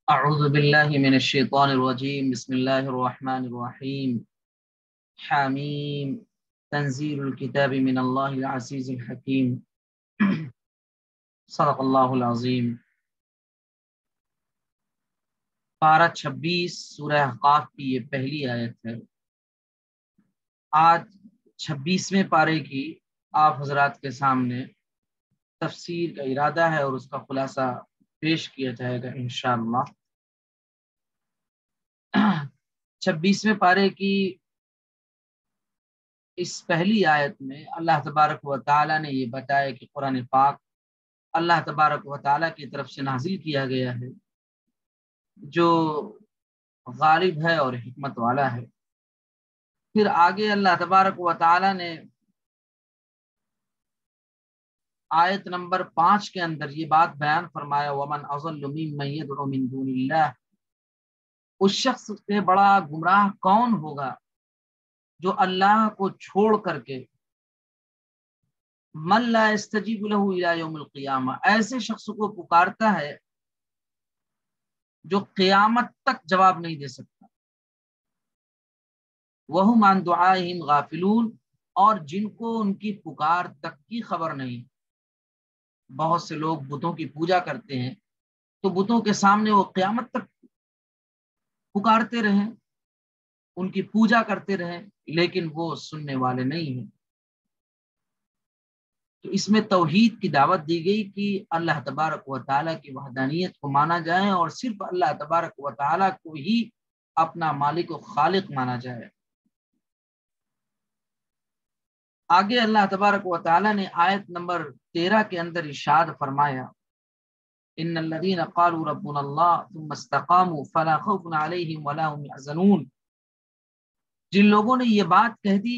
اعوذ باللہ من الشیطان الرجیم بسم اللہ الرحمن الرحیم حامیم تنزیل الکتاب من اللہ العزیز الحکیم صدق اللہ العظیم۔ پارہ 26 سورہ احقاف کی یہ پہلی آیت ہے۔ آج 26ویں پارے کی آپ حضرات کے سامنے تفسیر کا ارادہ ہے اور اس کا خلاصہ پیش کیا جائے گا انشاءاللہ۔ 26ویں پارے کی اس پہلی آیت میں اللہ تبارک و تعالیٰ نے یہ بتایا کہ قرآن پاک اللہ تبارک و تعالیٰ کی طرف سے نازل کیا گیا ہے، جو غالب ہے اور حکمت والا ہے۔ پھر آگے اللہ تبارک و تعالیٰ نے آیت نمبر 5 کے اندر یہ بات بیان فرمایا، وَمَنْ أَضَلُّ مِمَّن يَدْعُو مِن دُونِ اللَّهِ، اس شخص سے بڑا گمراہ کون ہوگا جو اللہ کو چھوڑ کر کے من لا يستجیب له الى یوم القیامہ، ایسے شخص کو پکارتا ہے جو قیامت تک جواب نہیں دے سکتا، وہم عن دعائہم غافلون، اور جن کو ان کی پکار تک کی خبر نہیں۔ بہت سے لوگ بتوں کی پوجا کرتے ہیں تو بتوں کے سامنے وہ قیامت تک پکارتے رہیں، ان کی پوجا کرتے رہیں، لیکن وہ سننے والے نہیں ہیں۔ تو اس میں توحید کی دعوت دی گئی کہ اللہ تبارک و تعالیٰ کی وحدانیت کو مانا جائے اور صرف اللہ تبارک و تعالیٰ کو ہی اپنا مالک و خالق مانا جائے۔ آگے اللہ تبارک و تعالیٰ نے آیت نمبر 13 کے اندر ارشاد فرمایا، ان الذین قالوا ربنا اللہ ثم استقاموا فلا خوف علیہم ولا هم یحزنون، جن لوگوں نے یہ بات کہہ دی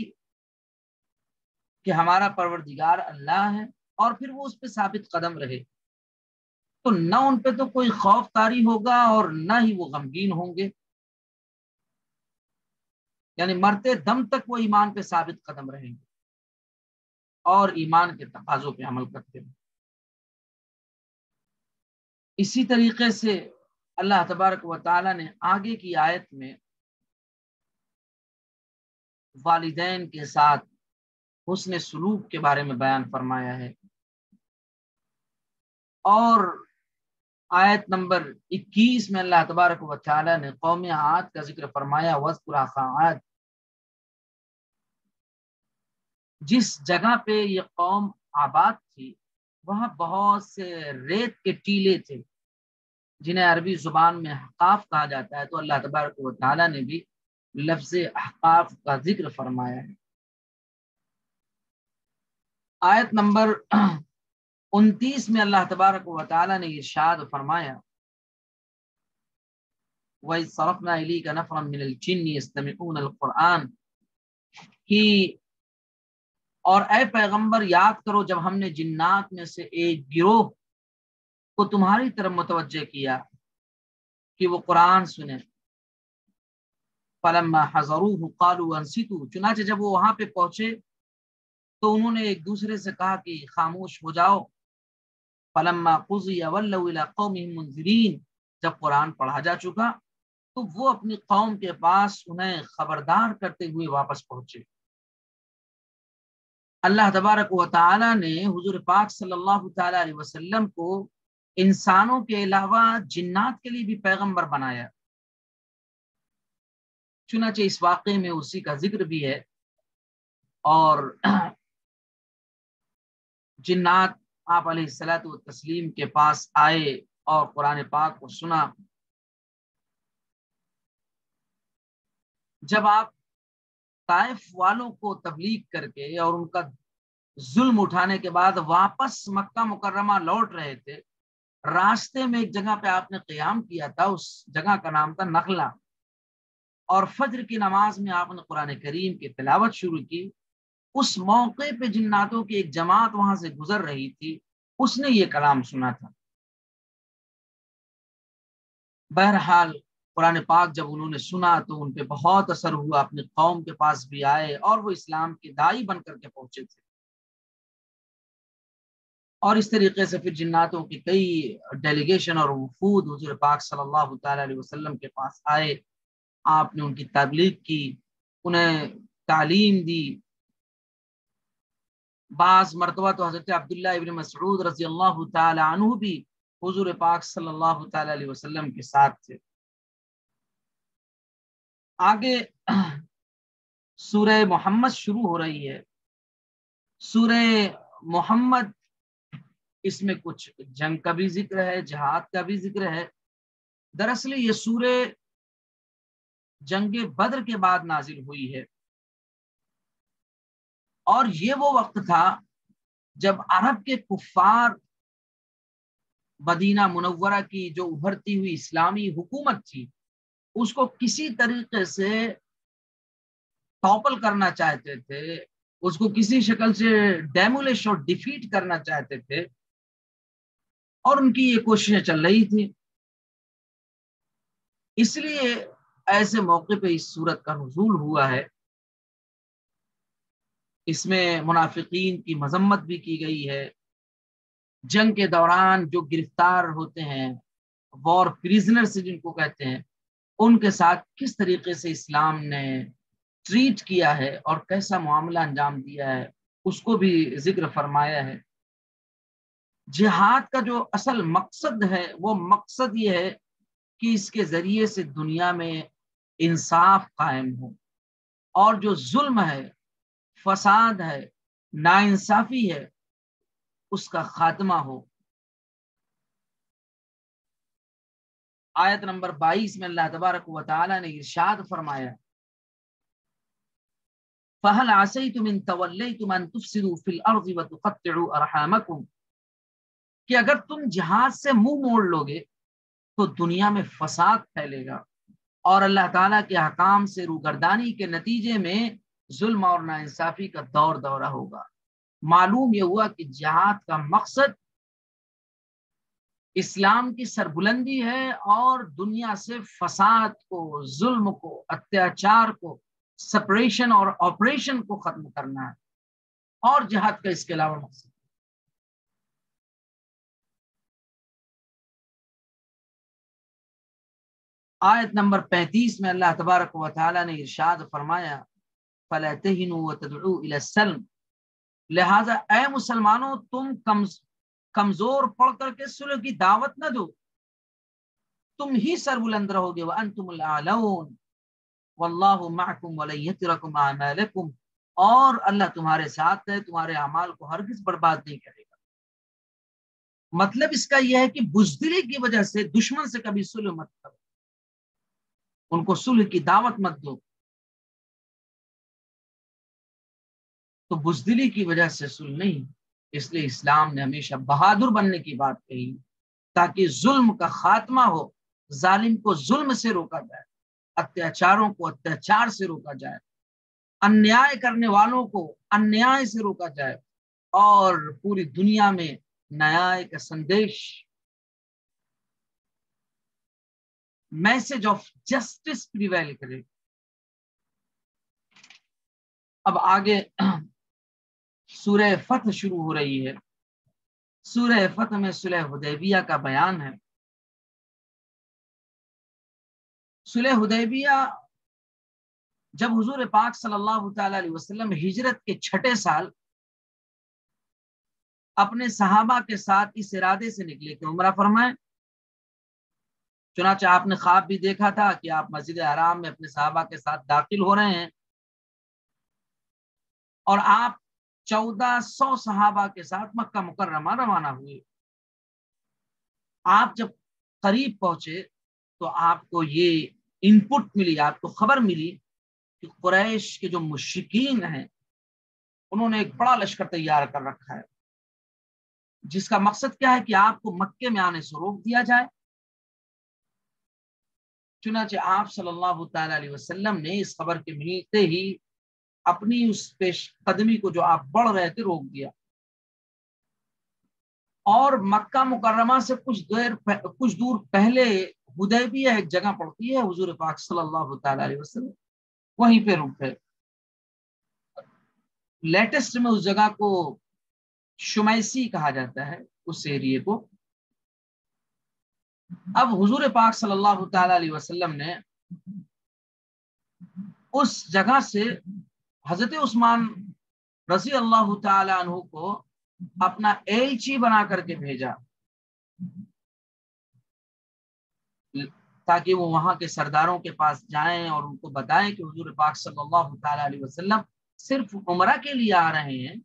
کہ ہمارا پروردگار اللہ ہے اور پھر وہ اس پہ ثابت قدم رہے، تو نہ ان پہ تو کوئی خوف طاری ہوگا اور نہ ہی وہ غمگین ہوں گے، یعنی مرتے دم تک وہ ایمان پہ ثابت قدم رہیں گے اور ایمان کے تقاضوں پہ عمل کرتے ہیں۔ اسی طریقے سے اللہ تبارک و تعالیٰ نے آگے کی آیت میں والدین کے ساتھ حسن سلوک کے بارے میں بیان فرمایا ہے، اور آیت نمبر 21 میں اللہ تبارک و تعالیٰ نے قوم عاد کا ذکر فرمایا، وَاذْكُرْ أَخَا عَادٍ، جس جگہ پہ یہ قوم آباد تھی وہاں بہت سے ریت کے ٹیلے تھے جنہیں عربی زبان میں احقاف کہا جاتا ہے، تو اللہ تبارک و تعالیٰ نے بھی لفظ احقاف کا ذکر فرمایا ہے۔ آیت نمبر 29 میں اللہ تبارک و تعالیٰ نے ارشاد فرمایا، وَإِذْ صَرَفْنَا إِلَيْكَ نَفْرًا مِنَ الْجِنِّ يَسْتَمِعُونَ الْقُرْآنَ، کہ اور اے پیغمبر یاد کرو جب ہم نے جنات میں سے ایک گروہ کو تمہاری طرف متوجہ کیا کہ وہ قرآن سنیں، فَلَمَّا حَضَرُوهُ قَالُوا أَنصِتُوا، چنانچہ جب وہ وہاں پہ پہنچے تو انہوں نے ایک دوسرے سے کہا کہ خاموش ہو جاؤ، فَلَمَّا قُضِيَ وَلَّوْا إِلَىٰ قَوْمِهِمْ مُنذِرِينَ، جب قرآن پڑھا جا چکا تو وہ اپنی قوم کے پاس انہیں خبردار کرتے ہوئے واپس پہنچے۔ اللہ تبارک و تعالیٰ نے حضور پاک صلی اللہ تعالیٰ علیہ وسلم کو انسانوں کے علاوہ جنات کے لیے بھی پیغمبر بنایا، چنانچہ اس واقعے میں اسی کا ذکر بھی ہے، اور جنات آپ علیہ الصلوۃ والتسلیم کے پاس آئے اور قرآن پاک کو سنا۔ جب آپ طائف والوں کو تبلیغ کر کے اور ان کا ظلم اٹھانے کے بعد واپس مکہ مکرمہ لوٹ رہے تھے، راستے میں ایک جگہ پہ آپ نے قیام کیا تھا، اس جگہ کا نام تھا نخلا، اور فجر کی نماز میں آپ نے قرآن کریم کی تلاوت شروع کی۔ اس موقع پہ جناتوں کی ایک جماعت وہاں سے گزر رہی تھی، اس نے یہ کلام سنا تھا۔ بہرحال قرآن پاک جب انہوں نے سنا تو ان پہ بہت اثر ہوا، اپنی قوم کے پاس بھی آئے اور وہ اسلام کے داعی بن کر کے پہنچے تھے۔ اور اس طریقے سے پھر جناتوں کی کئی ڈیلیگیشن اور وفود حضور پاک صلی اللہ تعالی علیہ وسلم کے پاس آئے. آپ نے ان کی تبلیغ کی، انہیں تعلیم دی. بعض مرتبہ تو حضرت عبداللہ ابن مسعود رضی اللہ تعالی عنہ بھی حضور پاک صلی اللہ تعالی علیہ وسلم کے ساتھ تھے. آگے سورہ محمد شروع ہو رہی ہے. سورہ محمد، اس میں کچھ جنگ کا بھی ذکر ہے، جہاد کا بھی ذکر ہے. دراصل یہ سورہ جنگ بدر کے بعد نازل ہوئی ہے، اور یہ وہ وقت تھا جب عرب کے کفار مدینہ منورہ کی جو ابھرتی ہوئی اسلامی حکومت تھی اس کو کسی طریقے سے ٹاپل کرنا چاہتے تھے، اس کو کسی شکل سے ڈیمولش اور ڈیفیٹ کرنا چاہتے تھے، اور ان کی یہ کوششیں چل رہی تھی. اس لیے ایسے موقع پہ اس سورت کا نزول ہوا ہے. اس میں منافقین کی مذمت بھی کی گئی ہے. جنگ کے دوران جو گرفتار ہوتے ہیں، وار پریزنر سے جن کو کہتے ہیں، ان کے ساتھ کس طریقے سے اسلام نے ٹریٹ کیا ہے اور کیسا معاملہ انجام دیا ہے اس کو بھی ذکر فرمایا ہے. جہاد کا جو اصل مقصد ہے وہ مقصد یہ ہے کہ اس کے ذریعے سے دنیا میں انصاف قائم ہو، اور جو ظلم ہے، فساد ہے، ناانصافی ہے، اس کا خاتمہ ہو. آیت نمبر 22 میں اللہ تبارک و تعالی نے ارشاد فرمایا فَهَلْ عَسَيْتُمْ إِن تَوَلَّيْتُمْ أَن تُفْسِدُوا فِي الْأَرْضِ وَتُقَطِّعُوا أَرْحَامَكُمْ، کہ اگر تم جہاد سے منہ موڑ لو گے تو دنیا میں فساد پھیلے گا، اور اللہ تعالیٰ کے حکام سے روگردانی کے نتیجے میں ظلم اور ناانصافی کا دور دورہ ہوگا. معلوم یہ ہوا کہ جہاد کا مقصد اسلام کی سربلندی ہے اور دنیا سے فساد کو، ظلم کو، اتیاچار کو، سپریشن اور آپریشن کو ختم کرنا ہے، اور جہاد کا اس کے علاوہ مقصد. آیت نمبر 35 میں اللہ تبارک و تعالی نے ارشاد فرمایا فَلَا تَهِنُوا وَتَدْعُوا إِلَى السَّلْمِ، لہذا اے مسلمانوں تم کمزور پڑ کر کے صلح کی دعوت نہ دو، تم ہی سربلند رہو گے. وَأَنْتُمُ الْأَعْلَوْنَ وَاللَّهُ مَعَكُمْ وَلَن يَتِرَكُمْ أَعْمَالَكُمْ، اور اللہ تمہارے ساتھ ہے، تمہارے اعمال کو ہرگز برباد نہیں کرے گا. مطلب اس کا یہ ہے کہ بزدلی کی وجہ سے دشمن سے کبھی صلح مت کرو، ان کو صلح کی دعوت مت دو. تو بزدلی کی وجہ سے صلح نہیں. اس لیے اسلام نے ہمیشہ بہادر بننے کی بات کہی تاکہ ظلم کا خاتمہ ہو، ظالم کو ظلم سے روکا جائے، اتیاچاروں کو اتیاچار سے روکا جائے، انیائے کرنے والوں کو انیائے سے روکا جائے، اور پوری دنیا میں نیائے کا سندیش، میسج آف جسٹس پریویل کرے. اب آگے سورہ فتح شروع ہو رہی ہے. سورہ فتح میں صلح حدیبیہ کا بیان ہے. صلح حدیبیہ جب حضور پاک صلی اللہ تعالی علیہ وسلم ہجرت کے 6 سال اپنے صحابہ کے ساتھ اس ارادے سے نکلے کہ عمرہ فرمائیں. چنانچہ آپ نے خواب بھی دیکھا تھا کہ آپ مسجد حرام میں اپنے صحابہ کے ساتھ داخل ہو رہے ہیں، اور آپ 1400 صحابہ کے ساتھ مکہ مکرمہ روانہ ہوئے. آپ جب قریب پہنچے تو آپ کو یہ انپٹ ملی، آپ کو خبر ملی کہ قریش کے جو مشرکین ہیں انہوں نے ایک بڑا لشکر تیار کر رکھا ہے، جس کا مقصد کیا ہے کہ آپ کو مکے میں آنے سے روک دیا جائے. چنانچہ آپ صلی اللہ تعالی علیہ وسلم نے اس خبر کے ملتے ہی اپنی اس پیش قدمی کو جو آپ بڑھ رہے تھے روک دیا، اور مکہ مکرمہ سے کچھ دور پہلے حدیبیہ ایک جگہ پڑتی ہے، حضور پاک صلی اللہ تعالی علیہ وسلم وہیں پہ رکے. لیٹسٹ میں اس جگہ کو شمیسی کہا جاتا ہے اس ایریے کو۔ اب حضور پاک صلی اللہ تعالی علیہ وسلم نے اس جگہ سے حضرت عثمان رضی اللہ تعالی عنہ کو اپنا ایلچی بنا کر کے بھیجا تاکہ وہ وہاں کے سرداروں کے پاس جائیں اور ان کو بتائیں کہ حضور پاک صلی اللہ تعالی علیہ وسلم صرف عمرہ کے لیے آ رہے ہیں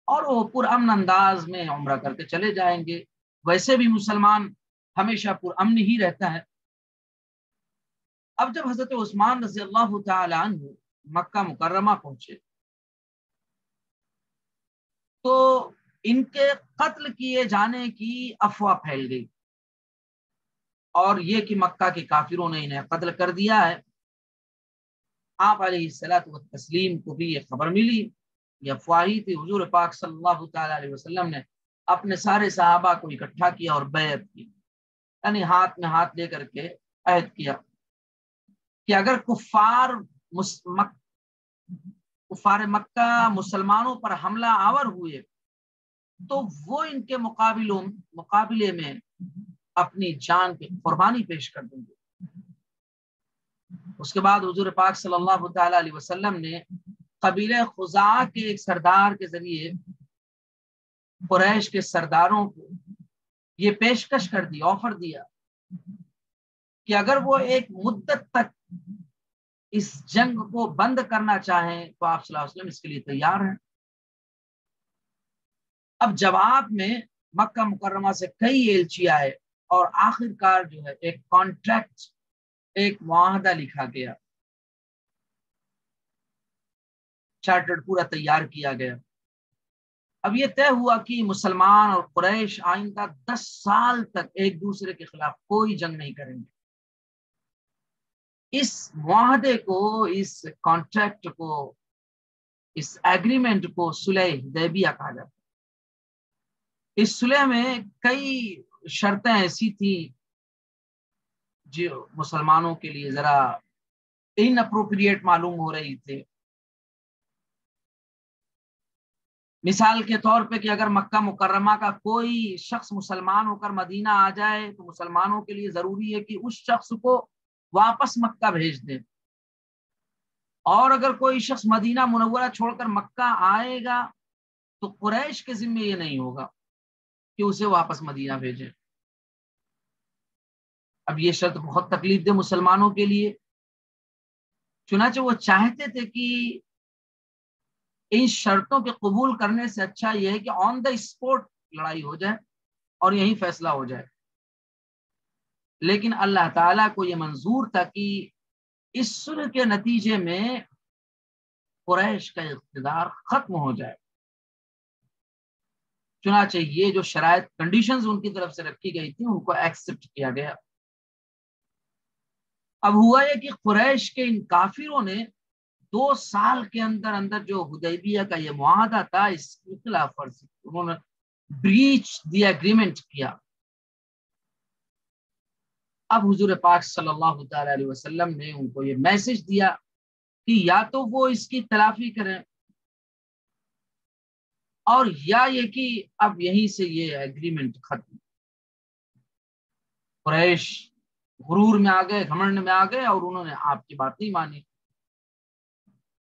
اور وہ پرامن انداز میں عمرہ کر کے چلے جائیں گے۔ ویسے بھی مسلمان ہمیشہ پرامن ہی رہتا ہے۔ اب جب حضرت عثمان رضی اللہ تعالی عنہ مکہ مکرمہ پہنچے تو ان کے قتل کیے جانے کی افواہ پھیل گئی، اور یہ کہ مکہ کے کافروں نے انہیں قتل کر دیا ہے۔ آپ علیہ الصلوۃ والتسلیم کو بھی یہ خبر ملی، یہ افواہی تھی۔ حضور پاک صلی اللہ تعالی علیہ وسلم نے اپنے سارے صحابہ کو اکٹھا کیا اور بیعت کی، یعنی ہاتھ میں ہاتھ لے کر کے عہد کیا کہ اگر کفار مکہ مسلمانوں پر حملہ آور ہوئے تو وہ ان کے مقابلے میں اپنی جان کی قربانی پیش کر دیں گے۔ اس کے بعد حضور پاک صلی اللہ تعالی علیہ وسلم نے قبیلہ خزاعہ کے ایک سردار کے ذریعے قریش کے سرداروں کو یہ پیشکش کر دی، آفر دیا کہ اگر وہ ایک مدت تک اس جنگ کو بند کرنا چاہیں تو آپ صلی اللہ علیہ وسلم اس کے لیے تیار ہیں۔ اب جواب میں مکہ مکرمہ سے کئی ایلچی آئے اور آخر کار جو ہے ایک کانٹریکٹ، ایک معاہدہ لکھا گیا، چارٹرڈ پورا تیار کیا گیا۔ اب یہ طے ہوا کہ مسلمان اور قریش آئندہ 10 سال تک ایک دوسرے کے خلاف کوئی جنگ نہیں کریں گے۔ اس معاہدے کو، اس کانٹریکٹ کو، اس ایگریمنٹ کو صلح حدیبیہ کہا جاتا ہے۔ اس صلح میں کئی شرطیں ایسی تھیں جو مسلمانوں کے لیے ذرا ان اپروپریٹ معلوم ہو رہی تھے۔ مثال کے طور پہ کہ اگر مکہ مکرمہ کا کوئی شخص مسلمان ہو کر مدینہ آ جائے تو مسلمانوں کے لیے ضروری ہے کہ اس شخص کو واپس مکہ بھیج دیں، اور اگر کوئی شخص مدینہ منورہ چھوڑ کر مکہ آئے گا تو قریش کے ذمہ یہ نہیں ہوگا کہ اسے واپس مدینہ بھیجیں۔ اب یہ شرط بہت تکلیف دہ مسلمانوں کے لیے، چنانچہ وہ چاہتے تھے کہ ان شرطوں کے قبول کرنے سے اچھا یہ ہے کہ آن دا اسپوٹ لڑائی ہو جائے اور یہی فیصلہ ہو جائے۔ لیکن اللہ تعالیٰ کو یہ منظور تھا کہ اس صلح کے نتیجے میں قریش کا اقتدار ختم ہو جائے، چنانچہ یہ جو شرائط کنڈیشنز ان کی طرف سے رکھی گئی تھی ان کو ایکسپٹ کیا گیا۔ اب ہوا یہ کہ قریش کے ان کافروں نے 2 سال کے اندر اندر جو حدیبیہ کا یہ معاہدہ تھا اس کی خلاف ورزی، انہوں نے بریچ دی ایگریمنٹ کیا۔ اب حضور پاک صلی اللہ تعالی علیہ وسلم نے ان کو یہ میسج دیا کہ یا تو وہ اس کی تلافی کریں اور یا یہ کہ اب یہیں سے یہ ایگریمنٹ ختم۔ قریش غرور میں آ گئے، گھمنڈ میں آ گئے اور انہوں نے آپ کی بات نہیں مانی۔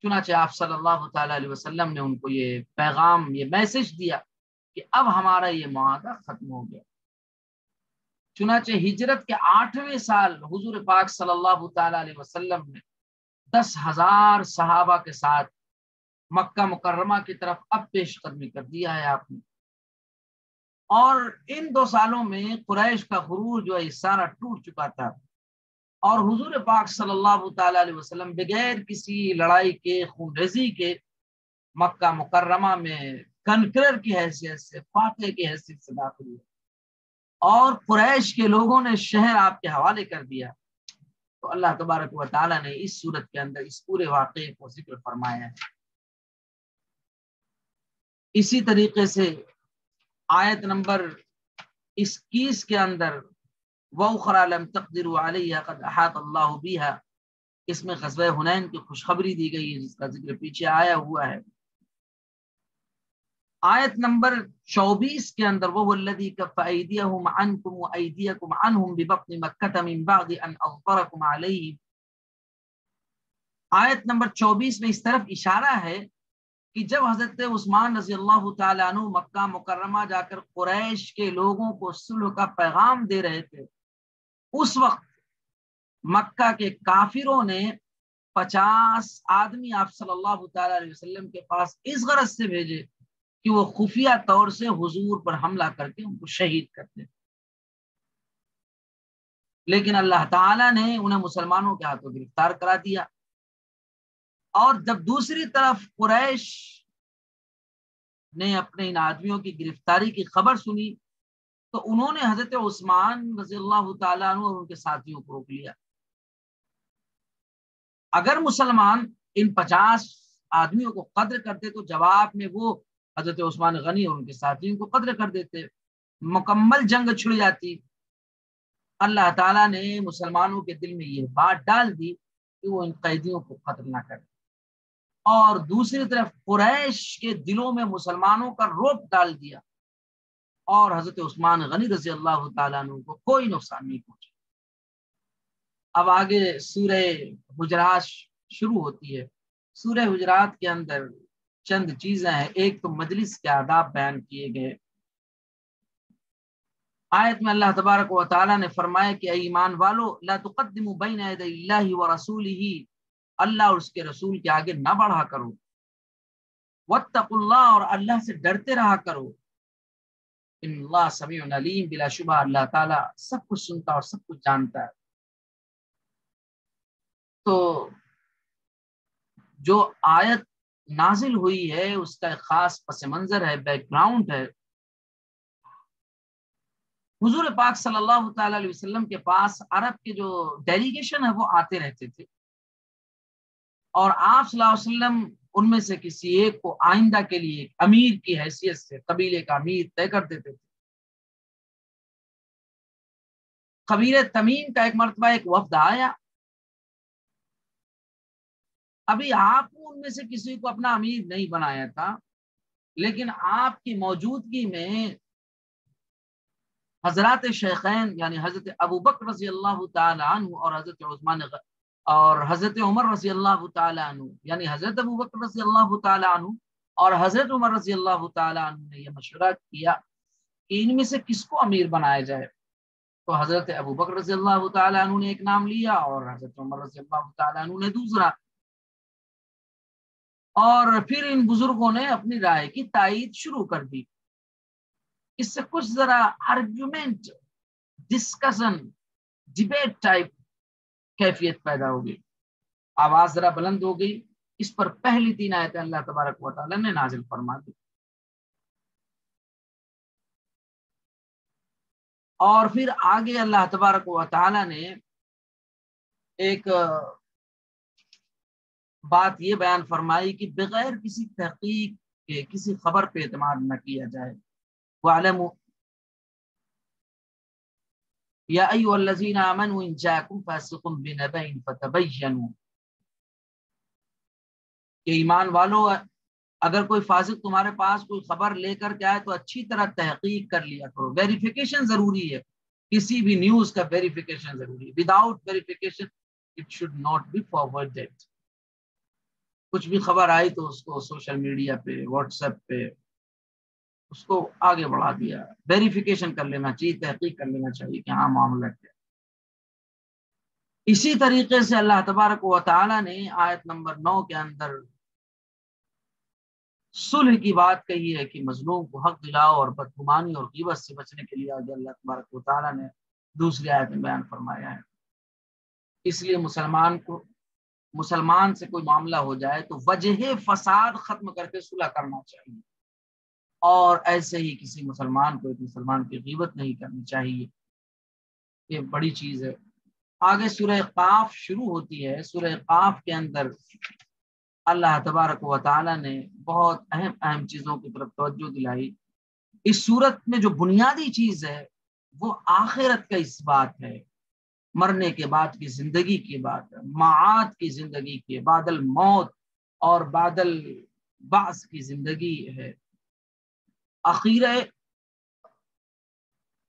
چنانچہ آپ صلی اللہ تعالی علیہ وسلم نے ان کو یہ پیغام، یہ میسج دیا کہ اب ہمارا یہ معاہدہ ختم ہو گیا۔ چنانچہ ہجرت کے 8ویں سال حضور پاک صلی اللہ تعالی علیہ وسلم نے 10,000 صحابہ کے ساتھ مکہ مکرمہ کی طرف اب پیش قدمی کر دیا ہے آپ نے۔ اور ان 2 سالوں میں قریش کا غرور جو ہے سارا ٹوٹ چکا تھا، اور حضور پاک صلی اللہ تعالی علیہ وسلم بغیر کسی لڑائی کے، خون ریزی کے مکہ مکرمہ میں کنکرر کی حیثیت سے، فاتح کی حیثیت سے داخل ہوئے، اور قریش کے لوگوں نے شہر آپ کے حوالے کر دیا۔ تو اللہ تبارک و تعالیٰ نے اس صورت کے اندر اس پورے واقعے کو ذکر فرمایا ہے۔ اسی طریقے سے آیت نمبر 21 کے اندر وَأُخْرَىٰ لَمْ تَقْدِرُوا عَلَيْهَا قَدْ أَحَاطَ اللَّهُ بِهَا، اس میں غزوہ حنین کی خوشخبری دی گئی ہے جس کا ذکر پیچھے آیا ہوا ہے۔ آیت نمبر 24 کے اندر وہ الذی کف ایدیہم عنکم وایدیکم عنہم ببطن مکہ من بعد ان اظفرکم علیہم، آیت نمبر 24 میں اس طرف اشارہ ہے کہ جب حضرت عثمان رضی اللہ تعالیٰ عنہ مکہ مکرمہ جا کر قریش کے لوگوں کو صلح کا پیغام دے رہے تھے، اس وقت مکہ کے کافروں نے 50 آدمی آپ صلی اللہ تعالیٰ علیہ وسلم کے پاس اس غرض سے بھیجے کہ وہ خفیہ طور سے حضور پر حملہ کر کے ان کو شہید کرتے، لیکن اللہ تعالیٰ نے انہیں مسلمانوں کے ہاتھوں گرفتار کرا دیا۔ اور جب دوسری طرف قریش نے اپنے ان آدمیوں کی گرفتاری کی خبر سنی تو انہوں نے حضرت عثمان رضی اللہ تعالیٰ عنہ اور ان کے ساتھیوں کو روک لیا۔ اگر مسلمان ان 50 آدمیوں کو قتل کرتے تو جواب میں وہ حضرت عثمان غنی اور ان کے ساتھیوں کو قتل کر دیتے، مکمل جنگ چھڑ جاتی۔ اللہ تعالیٰ نے مسلمانوں کے دل میں یہ بات ڈال دی کہ وہ ان قیدیوں کو قتل نہ کریں، اور دوسری طرف قریش کے دلوں میں مسلمانوں کا رعب ڈال دیا، اور حضرت عثمان غنی رضی اللہ تعالیٰ عنہ کو کوئی نقصان نہیں پہنچا۔ اب آگے سورہ حجرات شروع ہوتی ہے۔ سورہ حجرات کے اندر چند چیزیں ہیں۔ ایک تو مجلس کے آداب بیان کیے گئے۔ آیت میں اللہ تبارک و تعالیٰ نے فرمایا کہ اے ایمان والو لا تقدموا بین یدی اللہ ورسولہ، اللہ اور اس کے رسول کے آگے نہ بڑھا کرو، واتقوا اللہ، اور اللہ سے ڈرتے رہا کرو، ان اللہ سمیع علیم، بلا شبہ اللہ تعالیٰ سب کچھ سنتا اور سب کچھ جانتا ہے۔ تو جو آیت نازل ہوئی ہے اس کا ایک خاص پس منظر ہے، بیک گراؤنڈ ہے۔ حضور پاک صلی اللہ تعالی علیہ وسلم کے پاس عرب کے جو ڈیلیگیشن ہے وہ آتے رہتے تھے، اور آپ صلی اللہ علیہ وسلم ان میں سے کسی ایک کو آئندہ کے لیے امیر کی حیثیت سے قبیلے کا امیر طے کر دیتے تھے۔ قبیلہ تمیم کا ایک مرتبہ ایک وفد آیا، ابھی آپ نے ان میں سے کسی کو اپنا امیر نہیں بنایا تھا، لیکن آپ کی موجودگی میں حضرات شیخین یعنی حضرت ابو بکر رضی اللہ تعالی عنہ اور حضرت عثمان اور حضرت عمر رضی اللہ تعالی عنہ، یعنی حضرت ابو بکر رضی اللہ تعالی عنہ اور حضرت عمر رضی اللہ تعالی عنہ نے یہ مشورہ کیا کہ ان میں سے کس کو امیر بنایا جائے۔ تو حضرت ابو بکر رضی اللہ تعالی عنہ نے ایک نام لیا اور حضرت عمر رضی اللہ تعالی عنہ نے دوسرا، اور پھر ان بزرگوں نے اپنی رائے کی تائید شروع کر دی۔ اس سے کچھ ذرا آرگیومنٹ، ڈسکشن، ڈیبیٹ ٹائپ کیفیت پیدا ہو گئی، آواز ذرا بلند ہو گئی۔ اس پر پہلی 3 آیتیں اللہ تبارک و تعالی نے نازل فرما دی، اور پھر آگے اللہ تبارک و تعالی نے ایک بات یہ بیان فرمائی کہ بغیر کسی تحقیق کے کسی خبر پہ اعتماد نہ کیا جائے۔ وَاعْلَمُوا یا ایھا الذین آمنوا ان جاءکم فاسق بنبأ فتبینوا، کہ ایمان والو اگر کوئی فاسق تمہارے پاس کوئی خبر لے کر کے آئے تو اچھی طرح تحقیق کر لیا کرو۔ ویریفیکیشن ضروری ہے، کسی بھی نیوز کا ویریفیکیشن ضروری ہے۔ Without verification it should not be forwarded. کچھ بھی خبر آئی تو اس کو سوشل میڈیا پہ، واٹس ایپ پہ اس کو آگے بڑھا دیا۔ ویریفیکیشن کر لینا چاہیے، تحقیق کر لینا چاہیے کہ ہاں معاملہ کیا۔ اسی طریقے سے اللہ تبارک و تعالی نے آیت نمبر 9 کے اندر صلح کی بات کہی ہے کہ مظلوم کو حق دلاؤ، اور بدگمانی اور غیبت سے بچنے کے لیے آگے اللہ تبارک و تعالی نے دوسری آیت میں بیان فرمایا ہے۔ اس لیے مسلمان سے کوئی معاملہ ہو جائے تو وجہ فساد ختم کر کے صلح کرنا چاہیے، اور ایسے ہی کسی مسلمان کو ایک مسلمان کی غیبت نہیں کرنی چاہیے۔ یہ بڑی چیز ہے۔ آگے سورہ قاف شروع ہوتی ہے۔ سورہ قاف کے اندر اللہ تبارک و تعالی نے بہت اہم چیزوں کی طرف توجہ دلائی۔ اس صورت میں جو بنیادی چیز ہے وہ آخرت کا اس بات ہے، مرنے کے بعد کی زندگی کی بات ہے، معاد کی زندگی کی، بعد الموت اور بعد البعث کی زندگی ہے۔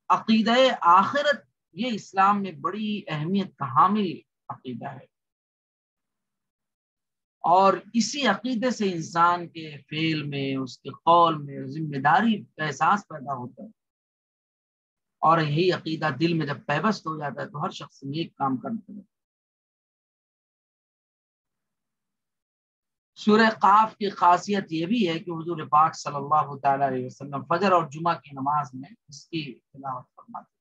عقیدہ آخرت یہ اسلام میں بڑی اہمیت کا حامل عقیدہ ہے، اور اسی عقیدے سے انسان کے فعل میں، اس کے قول میں ذمہ داری کا احساس پیدا ہوتا ہے، اور یہی عقیدہ دل میں جب پیوست ہو جاتا ہے تو ہر شخص نیک کام کرتا ہے۔ سورہ قاف کی خاصیت یہ بھی ہے کہ حضور پاک صلی اللہ تعالی علیہ وسلم فجر اور جمعہ کی نماز میں اس کی تلاوت فرماتے ہیں۔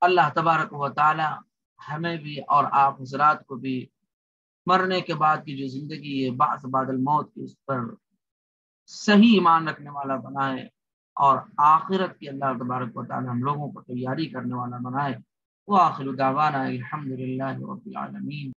اللہ تبارک و تعالی ہمیں بھی اور آپ حضرات کو بھی مرنے کے بعد کی جو زندگی ہے، بعث بعد الموت کی، اس پر صحیح ایمان رکھنے والا بنائے، اور آخرت کی اللہ تبارک و تعالی ہم لوگوں کو تیاری کرنے والا بنائے۔ وآخر دعوانا الحمد للہ رب العالمین۔